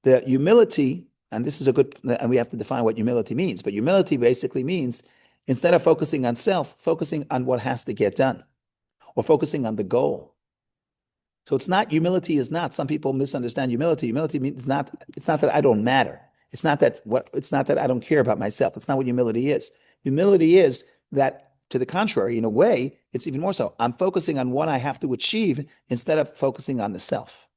The humility, and this is and we have to define what humility means, but humility basically means instead of focusing on self, focusing on what has to get done or focusing on the goal. So humility is not, some people misunderstand humility. Humility means it's not that I don't matter. It's not that I don't care about myself. That's not what humility is. Humility is that, to the contrary, in a way, it's even more so. I'm focusing on what I have to achieve instead of focusing on the self.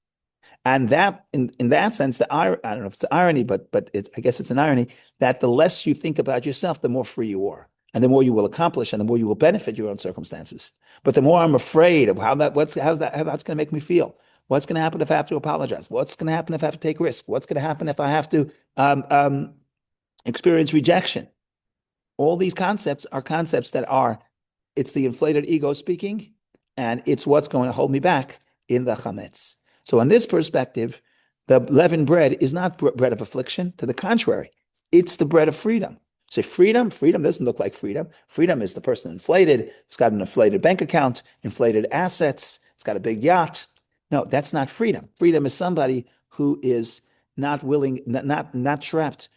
And that, in that sense, I don't know if it's the irony, but I guess it's an irony that the less you think about yourself, the more free you are, and the more you will accomplish, and the more you will benefit your own circumstances. But the more I'm afraid of how that's going to make me feel. What's going to happen if I have to apologize? What's going to happen if I have to take risks? What's going to happen if I have to experience rejection? All these concepts are concepts it's the inflated ego speaking, and it's what's going to hold me back in the chametz. So in this perspective, the leavened bread is not bread of affliction. To the contrary, it's the bread of freedom. So freedom doesn't look like freedom. Freedom is the person inflated. It's got an inflated bank account, inflated assets. It's got a big yacht. No, that's not freedom. Freedom is somebody who is not willing, not trapped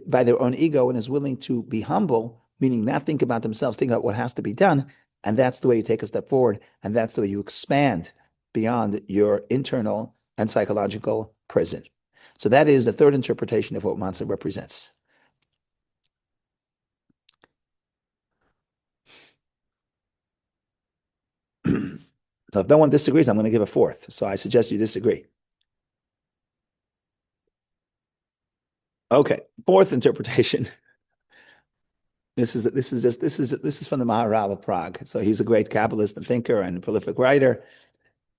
by their own ego and is willing to be humble, meaning not think about themselves, think about what has to be done. And that's the way you take a step forward. And that's the way you expand beyond your internal and psychological prison. So that is the third interpretation of what Matzah represents. So if no one disagrees, I'm going to give a fourth. So I suggest you disagree. Okay, fourth interpretation. This is from the Maharal of Prague. So he's a great Kabbalist and thinker and prolific writer,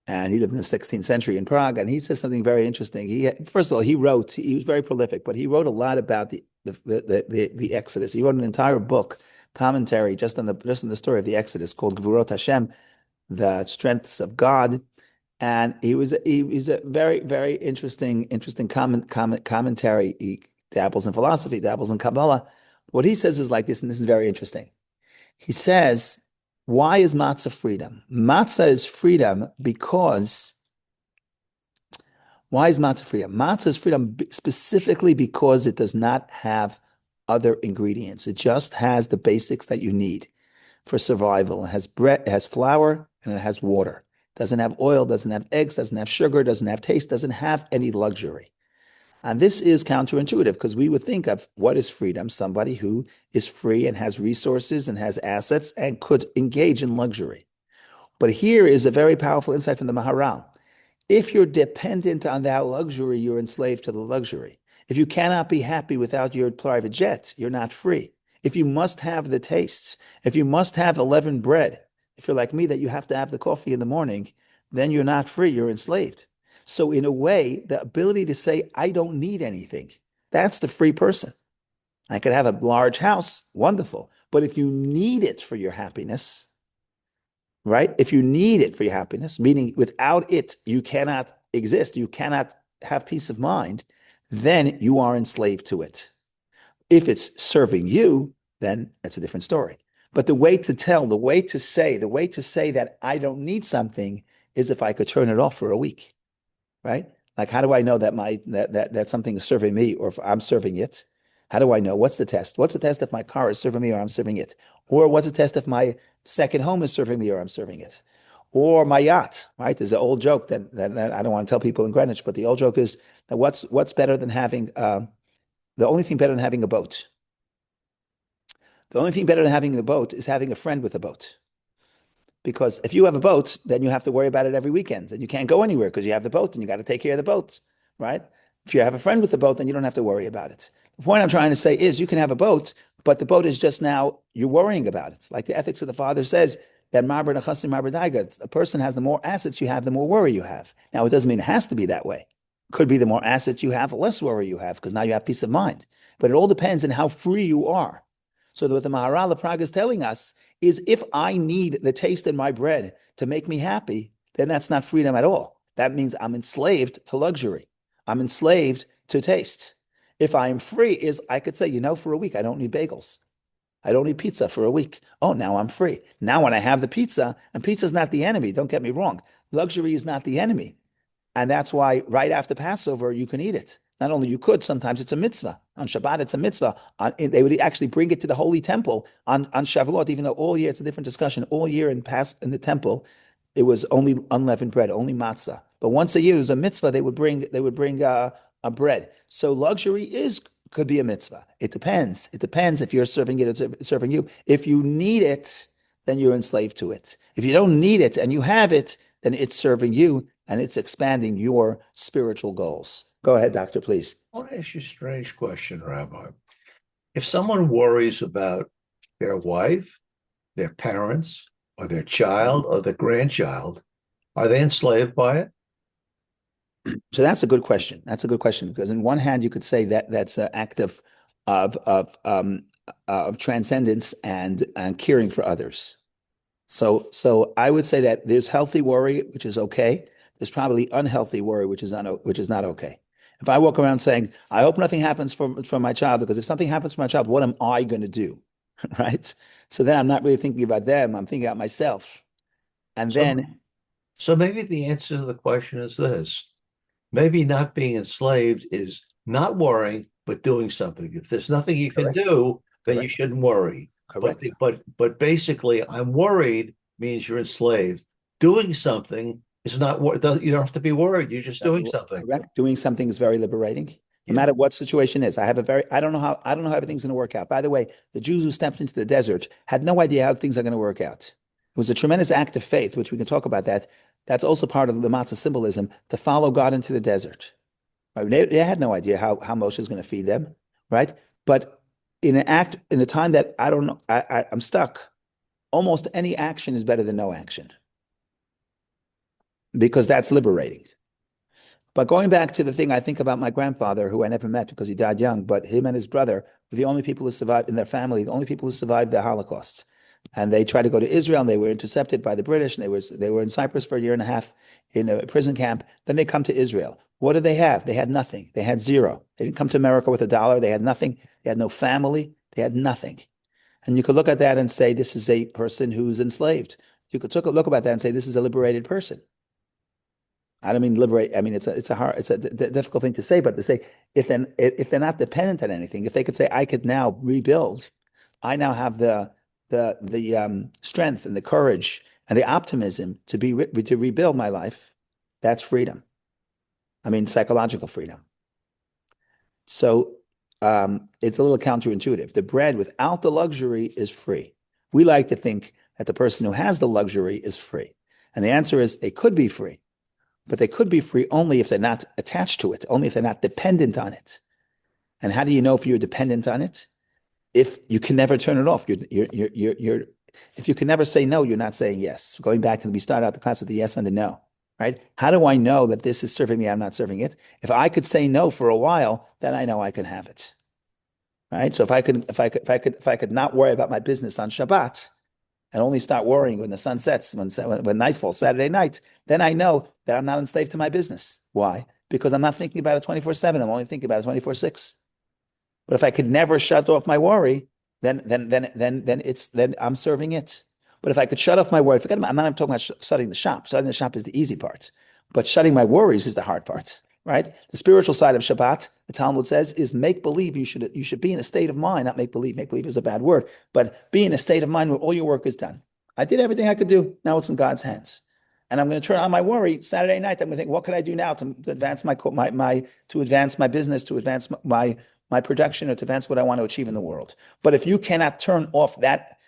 and he lived in the 16th century in Prague. And he says something very interesting. First of all, he was very prolific, but he wrote a lot about the Exodus. He wrote an entire book, commentary, just on the story of the Exodus called Gvurot Hashem, the strengths of God. And he's a very, very interesting commentary. He dabbles in philosophy, dabbles in Kabbalah. What he says is like this, and this is very interesting. He says, why is matzah freedom? Matzah is freedom because why is matzah freedom? Matzah is freedom specifically because it does not have other ingredients. It just has the basics that you need for survival. It has bread, it has flour, and it has water. It doesn't have oil, doesn't have eggs, doesn't have sugar, doesn't have taste, doesn't have any luxury. And this is counterintuitive because we would think of what is freedom? Somebody who is free and has resources and has assets and could engage in luxury. But here is a very powerful insight from the Maharal. If you're dependent on that luxury, you're enslaved to the luxury. If you cannot be happy without your private jet, you're not free. If you must have the taste, if you must have the leavened bread, if you're like me that you have to have the coffee in the morning, then you're not free, you're enslaved. So in a way, the ability to say, I don't need anything, that's the free person. I could have a large house, wonderful. But if you need it for your happiness, right? If you need it for your happiness, meaning without it, you cannot exist, you cannot have peace of mind, then you are enslaved to it. If it's serving you, then that's a different story. But the way to tell, the way to say that I don't need something is if I could turn it off for a week, right? Like, how do I know that that something is serving me or if I'm serving it? How do I know? What's the test? What's the test if my car is serving me or I'm serving it? Or what's the test if my second home is serving me or I'm serving it? Or my yacht, right? There's an old joke that I don't want to tell people in Greenwich, but the old joke is that what's better than having the only thing better than having a boat. The only thing better than having a boat is having a friend with a boat. Because if you have a boat, then you have to worry about it every weekend and you can't go anywhere because you have the boat and you got to take care of the boat, right? If you have a friend with the boat, then you don't have to worry about it. The point I'm trying to say is you can have a boat, but the boat is just now, you're worrying about it. Like the ethics of the father says that a person has the more assets you have, the more worry you have. Now, it doesn't mean it has to be that way. Could be the more assets you have, the less worry you have because now you have peace of mind. But it all depends on how free you are. So what the Maharal of Prague is telling us is if I need the taste in my bread to make me happy, then that's not freedom at all. That means I'm enslaved to luxury. I'm enslaved to taste. If I am free, is I could say, for a week, I don't need bagels. I don't need pizza for a week. Oh, now I'm free. Now when I have the pizza, and pizza is not the enemy, don't get me wrong. Luxury is not the enemy. And that's why right after Passover, you can eat it. Not only you could, sometimes it's a mitzvah. On Shabbat, it's a mitzvah. They would actually bring it to the holy temple on Shavuot, even though all year, it's a different discussion. All year in the temple, it was only unleavened bread, only matzah. But once a year, it was a mitzvah, they would bring a bread. So luxury could be a mitzvah. It depends. It depends if you're serving it or serving you. If you need it, then you're enslaved to it. If you don't need it and you have it, then it's serving you and it's expanding your spiritual goals. Go ahead, doctor, please. I want to ask you a strange question, Rabbi. If someone worries about their wife, their parents, or their child, or their grandchild, are they enslaved by it? So that's a good question. That's a good question because in one hand you could say that that's an act of transcendence and caring for others. So I would say that there's healthy worry, which is okay. There's probably unhealthy worry, which is not okay. If I walk around saying, I hope nothing happens for my child, because if something happens for my child, what am I going to do? Right? So then I'm not really thinking about them. I'm thinking about myself. And So maybe the answer to the question is this. Maybe not being enslaved is not worrying, but doing something. If there's nothing you can do, then you shouldn't worry. Correct. But basically, I'm worried means you're enslaved. Doing something is not what you don't have to be worried. You're just doing something. Correct. Doing something is very liberating. No matter what situation is. I don't know how everything's going to work out. By the way, the Jews who stepped into the desert had no idea how things are going to work out. It was a tremendous act of faith, which we can talk about that. That's also part of the Matzah symbolism, to follow God into the desert. Right? They had no idea how Moshe is going to feed them, right? But in a time that I don't know, I'm stuck, almost any action is better than no action. Because that's liberating. But going back to the thing I think about my grandfather, who I never met because he died young, but him and his brother were the only people who survived in their family, the only people who survived the Holocaust. and they tried to go to Israel, and they were intercepted by the British, and they were in Cyprus for a year and a half in a prison camp. Then they come to Israel. What did they have? They had nothing. They had zero. They didn't come to America with $1. They had nothing. They had no family. They had nothing. And you could look at that and say, this is a person who's enslaved. You could look about that and say, this is a liberated person. I don't mean liberate. I mean, it's a difficult thing to say, but to say if they're not dependent on anything, if they could say, I could now rebuild, I now have the strength and the courage and the optimism to rebuild my life. That's freedom. I mean, psychological freedom. So it's a little counterintuitive. The bread without the luxury is free. We like to think that the person who has the luxury is free. And the answer is they could be free, but they could be free only if they're not attached to it, only if they're not dependent on it. And how do you know if you're dependent on it? If you can never turn it off, if you can never say no, you're not saying yes. Going back to we started out the class with the yes and the no, right? How do I know that this is serving me? I'm not serving it. If I could say no for a while, then I know I can have it, right? So if I could not worry about my business on Shabbat and only start worrying when the sun sets, when night falls, Saturday night, then I know that I'm not enslaved to my business. Why? Because I'm not thinking about it 24/7. I'm only thinking about it 24/6. But if I could never shut off my worry, then I'm serving it. But if I could shut off my worry, forget about, I'm not talking about shutting the shop. Shutting the shop is the easy part, but shutting my worries is the hard part, right? The spiritual side of Shabbat, the Talmud says, is make believe. You should be in a state of mind, not make believe. Make believe is a bad word, but be in a state of mind where all your work is done. I did everything I could do. Now it's in God's hands. And I'm going to turn on my worry Saturday night. I'm going to think, what can I do now to advance to advance my business, to advance my production, or to advance what I want to achieve in the world. But if you cannot turn off that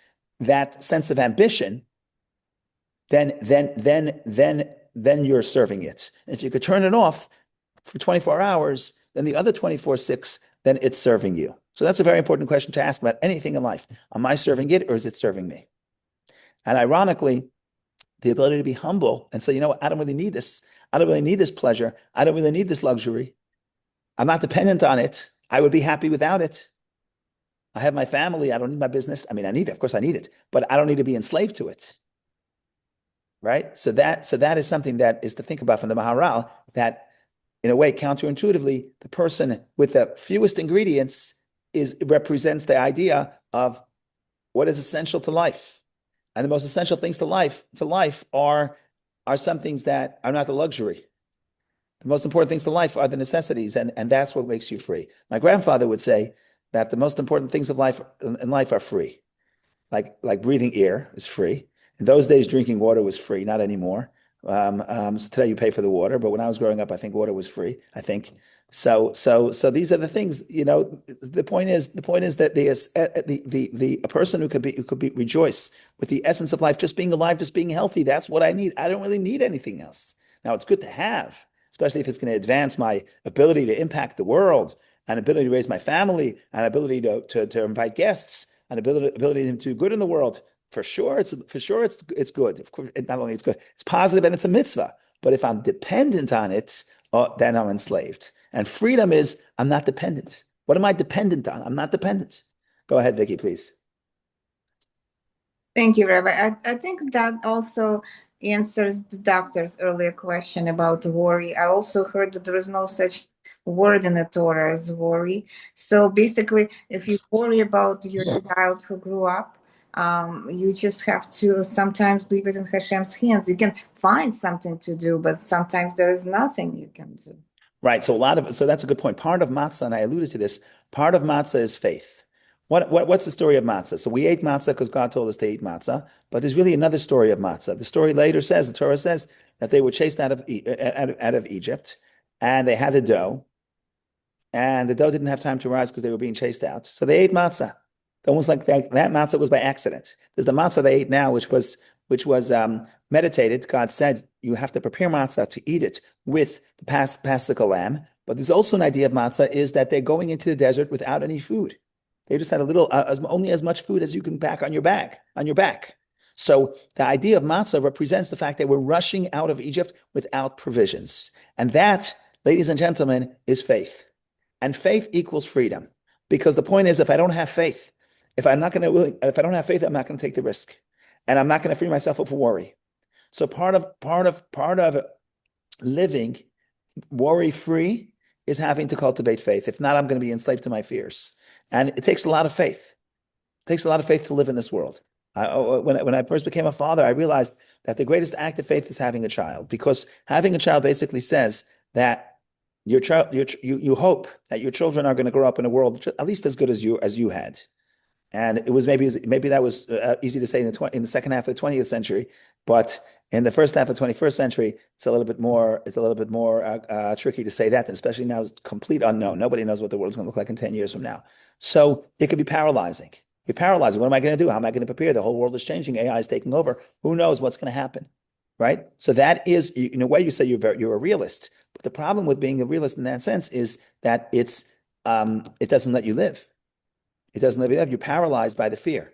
sense of ambition, then you're serving it. If you could turn it off for 24 hours, then the other 24/6, then it's serving you. So that's a very important question to ask about anything in life. Am I serving it, or is it serving me? And ironically, the ability to be humble and say, you know what, I don't really need this. I don't really need this pleasure. I don't really need this luxury. I'm not dependent on it. I would be happy without it. I have my family. I don't need my business. I mean, I need it. Of course I need it, but I don't need to be enslaved to it. Right? So that is something that is to think about from the Maharal, that in a way, counterintuitively, the person with the fewest ingredients represents the idea of what is essential to life. And the most essential things to life are some things that are not the luxury. The most important things to life are the necessities, and that's what makes you free. My grandfather would say that the most important things in life are free. Like breathing air is free. In those days, drinking water was free, not anymore. So today you pay for the water, but when I was growing up, I think water was free. I think so. These are the things. The point is that a person who could be rejoice with the essence of life, just being alive, just being healthy. That's what I need. I don't really need anything else. Now it's good to have, especially if it's going to advance my ability to impact the world, and ability to raise my family, and ability to invite guests, and ability to do good in the world. For sure, it's good. Of course, not only it's good, it's positive, and it's a mitzvah. But if I'm dependent on it, then I'm enslaved. And freedom is I'm not dependent. What am I dependent on? I'm not dependent. Go ahead, Vicky, please. Thank you, Rabbi. I think that also answers the doctor's earlier question about worry. I also heard that there is no such word in the Torah as worry. So basically, if you worry about your child who grew up, you just have to sometimes leave it in Hashem's hands. You can find something to do, but sometimes there is nothing you can do. Right. So that's a good point. Part of matzah, and I alluded to this, part of matzah is faith. What's the story of matzah? So we ate matzah because God told us to eat matzah, but there's really another story of matzah. The story later says, the Torah says that they were chased out of Egypt, and they had the dough, and the dough didn't have time to rise because they were being chased out. So they ate matzah. Almost like that matzah was by accident. There's the matzah they ate now, which was meditated. God said you have to prepare matzah to eat it with the Paschal lamb. But there's also an idea of matzah is that they're going into the desert without any food. They just had a little, only as much food as you can pack on your back. So the idea of matzah represents the fact that we're rushing out of Egypt without provisions. And that, ladies and gentlemen, is faith. And faith equals freedom. Because the point is, if I don't have faith, If if I don't have faith, I'm not going to take the risk, and I'm not going to free myself up for worry. So part of living worry free is having to cultivate faith. If not, I'm going to be enslaved to my fears, and it takes a lot of faith. It takes a lot of faith to live in this world. When I first became a father, I realized that the greatest act of faith is having a child, because having a child basically says that your child, you hope that your children are going to grow up in a world at least as good as you had. And it was maybe that was easy to say in the second half of the 20th century, but in the first half of the 21st century, it's a little bit more tricky to say that, and especially now it's complete unknown. Nobody knows what the world's going to look like in 10 years from now. So it could be paralyzing. You're paralyzing. What am I going to do? How am I going to prepare? The whole world is changing. AI is taking over. Who knows what's going to happen, right? So that is, in a way, you say you're a realist, but the problem with being a realist in that sense is that it doesn't let you live. It doesn't let you live. You're paralyzed by the fear.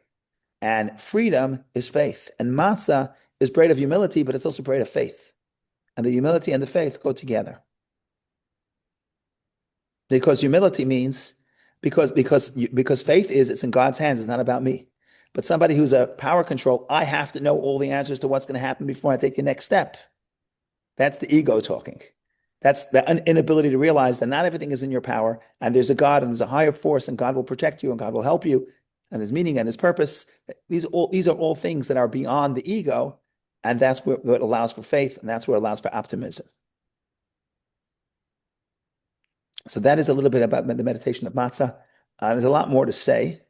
And freedom is faith. And matzah is bread of humility, but it's also bread of faith. And the humility and the faith go together. Because humility means, because faith is, it's in God's hands, it's not about me. But somebody who's a power control, I have to know all the answers to what's going to happen before I take the next step. That's the ego talking. That's the inability to realize that not everything is in your power, and there's a God and there's a higher force, and God will protect you and God will help you, and there's meaning and there's purpose. These are all things that are beyond the ego, and that's what allows for faith, and that's what allows for optimism. So that is a little bit about the meditation of matzah. There's a lot more to say.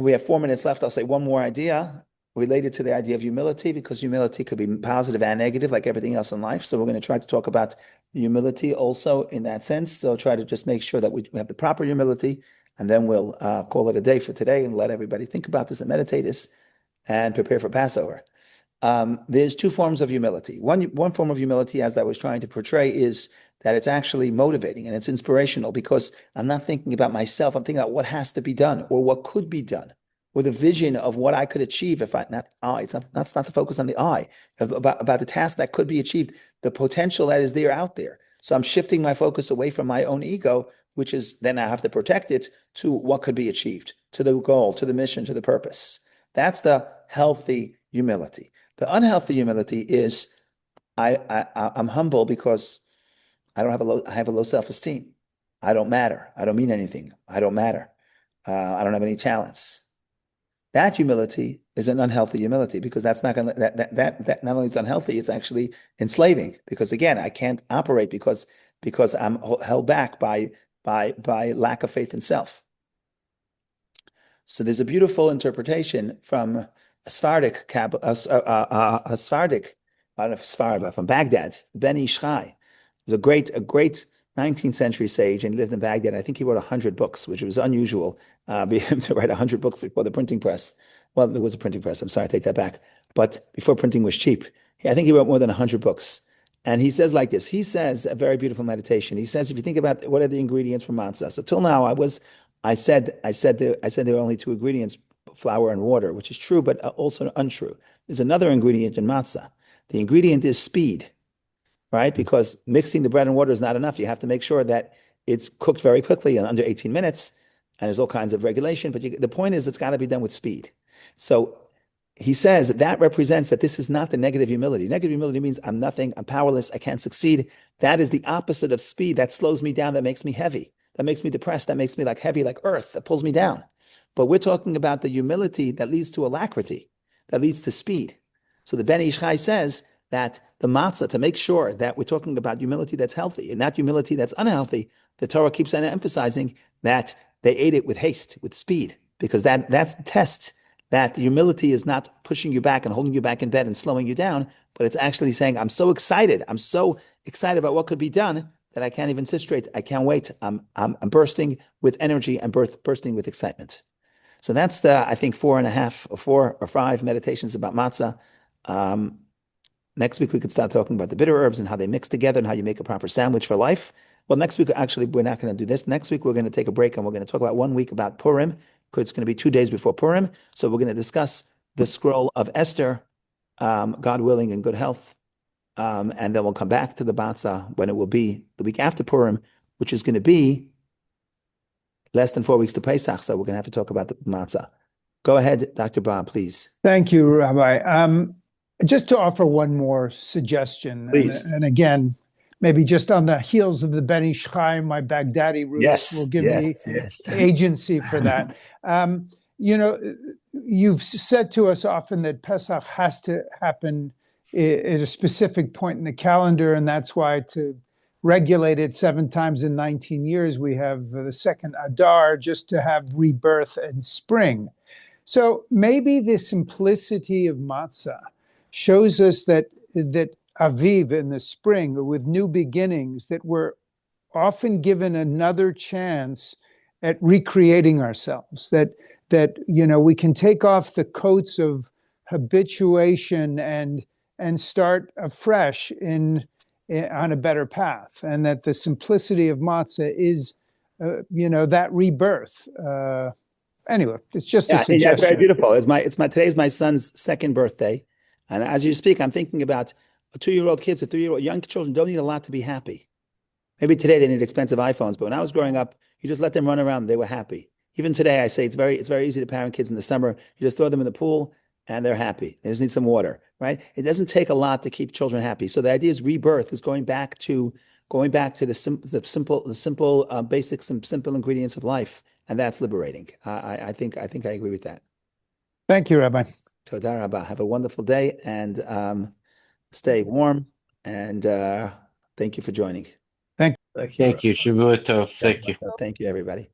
We have 4 minutes left. I'll say one more idea related to the idea of humility, because humility could be positive and negative, like everything else in life. So we're going to try to talk about humility also in that sense. So try to just make sure that we have the proper humility, and then we'll call it a day for today and let everybody think about this and meditate this and prepare for Passover. There's 2 forms of humility. One form of humility, as I was trying to portray, is that it's actually motivating and it's inspirational, because I'm not thinking about myself. I'm thinking about what has to be done or what could be done, with a vision of what I could achieve if that's not the focus on the I, about the task that could be achieved, the potential that is there out there. So I'm shifting my focus away from my own ego, which is then I have to protect it, to what could be achieved, to the goal, to the mission, to the purpose. That's the healthy humility. The unhealthy humility is I'm humble because I have a low self-esteem. I don't matter. I don't mean anything. I don't matter. I don't have any talents. That humility is an unhealthy humility, because that's not going to that not only is unhealthy, it's actually enslaving, because again, I can't operate because I'm held back by lack of faith in self. So there's a beautiful interpretation from a Sephardic, I don't know if Sephardic, but from Baghdad, Ben Ish Chai. He was a great 19th century sage, and he lived in Baghdad. I think he wrote 100 books, which was unusual, for him to write 100 books before the printing press. Well, there was a printing press. I'm sorry, I take that back. But before printing was cheap, I think he wrote more than 100 books. And he says like this. He says a very beautiful meditation. He says, if you think about what are the ingredients for matzah. So till now, I said there are only 2 ingredients, flour and water, which is true, but also untrue. There's another ingredient in matzah. The ingredient is speed, right? Because mixing the bread and water is not enough. You have to make sure that it's cooked very quickly in under 18 minutes, and there's all kinds of regulation. But the point is, it's got to be done with speed. So he says that represents that this is not the negative humility. Negative humility means I'm nothing, I'm powerless, I can't succeed. That is the opposite of speed. That slows me down, that makes me heavy, that makes me depressed, that makes me like heavy, like earth, that pulls me down. But we're talking about the humility that leads to alacrity, that leads to speed. So the Ben Ish Chai says that the matzah, to make sure that we're talking about humility that's healthy and not humility that's unhealthy, the Torah keeps on emphasizing that they ate it with haste, with speed, because that's the test, that the humility is not pushing you back and holding you back in bed and slowing you down, but it's actually saying, I'm so excited about what could be done that I can't even sit straight. I can't wait. I'm bursting with energy and bursting with excitement. So that's I think 4 or 5 meditations about matzah. Next week, we could start talking about the bitter herbs and how they mix together and how you make a proper sandwich for life. Well, next week, actually, we're not going to do this. Next week, we're going to take a break and we're going to talk about 1 week about Purim, because it's going to be 2 days before Purim. So we're going to discuss the scroll of Esther, God willing, in good health. And then we'll come back to the matzah when it will be the week after Purim, which is going to be less than 4 weeks to Pesach, so we're going to have to talk about the matzah. Go ahead, Dr. Bob, please. Thank you, Rabbi. Just to offer one more suggestion, Please. and again, maybe just on the heels of the Ben Ish Chai, my Baghdadi roots will give me agency for that. You've said to us often that Pesach has to happen at a specific point in the calendar, and that's why to regulate it 7 times in 19 years, we have the second Adar just to have rebirth and spring. So maybe the simplicity of matzah shows us that Aviv in the spring, with new beginnings, that we're often given another chance at recreating ourselves, that we can take off the coats of habituation and start afresh on a better path, and that the simplicity of matzah is that rebirth. Anyway, it's just a suggestion. Yeah, it's very beautiful. Today's my son's 2nd birthday, and as you speak, I'm thinking about 2-year-old kids or 3-year-old young children don't need a lot to be happy. Maybe today they need expensive iPhones, but when I was growing up, you just let them run around; they were happy. Even today, I say it's very easy to parent kids in the summer. You just throw them in the pool, and they're happy. They just need some water, right? It doesn't take a lot to keep children happy. So the idea is rebirth is going back to the simple basics, some simple ingredients of life. And that's liberating. I think I agree with that. Thank you, Rabbi. Toda rabba. Have a wonderful day and stay warm. And thank you for joining. Thank you. Thank you. Shavua tov. Thank you. Thank you, everybody.